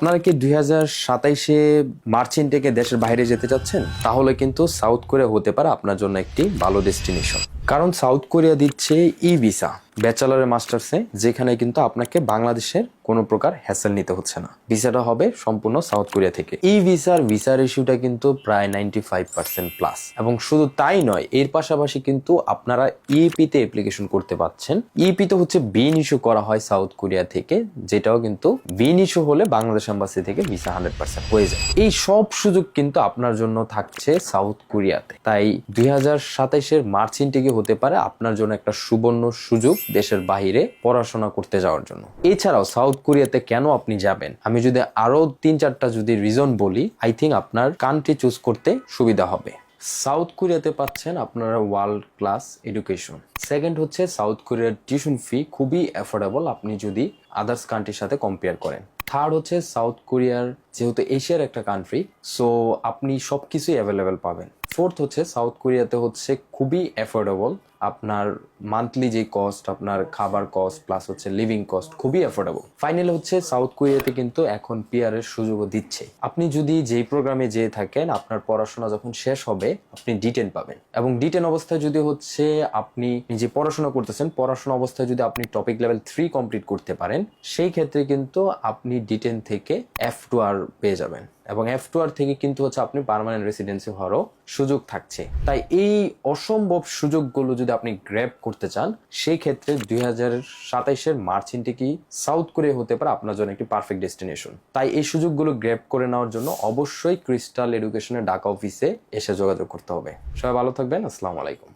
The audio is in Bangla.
আপনারা কি 2027-এ মার্চ ইনটেকে দেশের বাইরে যেতে চাচ্ছেন? তাহলে কিন্তু সাউথ কোরিয়া হতে পারে আপনার জন্য একটি ভালো ডেস্টিনেশন। কারণ সাউথ কোরিয়া দিচ্ছে ই ভিসা ব্যাচেলর মাস্টার্সে, যেখানে কিন্তু আপনাকে বাংলাদেশের কোনো প্রকার হ্যাসেল নিতে হচ্ছে না। ভিসাটা হবে সম্পূর্ণ সাউথ কোরিয়া থেকে। এই ভিসার ইস্যুটা কিন্তু প্রায় 95% প্লাস। এবং শুধু তাই নয়, এর পাশাপাশি কিন্তু আপনারা ইএপি-তে অ্যাপ্লিকেশন করতে পারছেন। ইএপি-তে হচ্ছে বিন ইস্যু করা হয় সাউথ কোরিয়া থেকে, যেটাও কিন্তু বিন ইস্যু হলে বাংলাদেশ এম্বাসি থেকে ভিসা 100% হয়ে যায়। এই সব সুযোগ কিন্তু আপনার জন্য থাকছে সাউথ কোরিয়াতে। তাই 2027-এর মার্চ ইনটেকে হতে পারে আপনার জন্য একটা সুবর্ণ সুযোগ দেশের বাইরে পড়াশোনা করতে যাওয়ার জন্য। এছাড়াও সাউথ কোরিয়াতে কেন আপনি যাবেন, আমি যদি আরো 3-4টা যদি রিজন বলি, আই থিঙ্ক আপনার কান্ট্রি চুজ করতে সুবিধা হবে। সাউথ কোরিয়াতে পাচ্ছেন আপনারা ওয়ার্ল্ড ক্লাস এডুকেশন। সেকেন্ড হচ্ছে সাউথ কোরিয়ার টিউশন ফি খুবই অ্যাফোর্ডেবল আপনি যদি আদার্স কান্ট্রির সাথে কম্পেয়ার করেন। থার্ড হচ্ছে সাউথ কোরিয়ার যেহেতু এশিয়ার একটা কান্ট্রি, সো আপনি সবকিছুই অ্যাভেলেবেল পাবেন। ফোর্থ হচ্ছে সাউথ কোরিয়াতে হচ্ছে খুবই অ্যাফোর্ডেবল, আপনার মান্থলি যে কস্ট, আপনার খাবার কস্ট প্লাস হচ্ছে লিভিং কস্ট খুবই অ্যাফোর্ডেবল। ফাইনালি হচ্ছে সাউথ কোরিয়াতে কিন্তু এখন পিআর এর সুযোগও দিচ্ছে। আপনি যদি যেই প্রোগ্রামে যেয়ে থাকেন, আপনার পড়াশোনা যখন শেষ হবে আপনি D10 পাবেন। এবং D10 অবস্থায় যদি হচ্ছে আপনি যে পড়াশোনা করতেছেন, পড়াশোনা অবস্থায় যদি আপনি টপিক লেভেল 3 কমপ্লিট করতে পারেন, সেই ক্ষেত্রে কিন্তু আপনি D10 থেকে F2R পেয়ে যাবেন। এবং F2R থেকে কিন্তু হচ্ছে আপনি পার্মানেন্ট রেসিডেন্সি হওয়ারও সুযোগ থাকছে। তাই এই অসম্ভব সুযোগগুলো যদি আপনি গ্র্যাব করতে চান, সেই ক্ষেত্রে 2027-এর মার্চ ইনটেকই সাউথ কোরিয়া হতে পারে আপনার জন্য একটি পারফেক্ট ডেস্টিনেশন। তাই এই সুযোগগুলো গ্র্যাব করে নেওয়ার জন্য অবশ্যই ক্রিস্টাল এডুকেশনের ঢাকা অফিসে এসে যোগাযোগ করতে হবে। সবাই ভালো থাকবেন। আসসালামু আলাইকুম।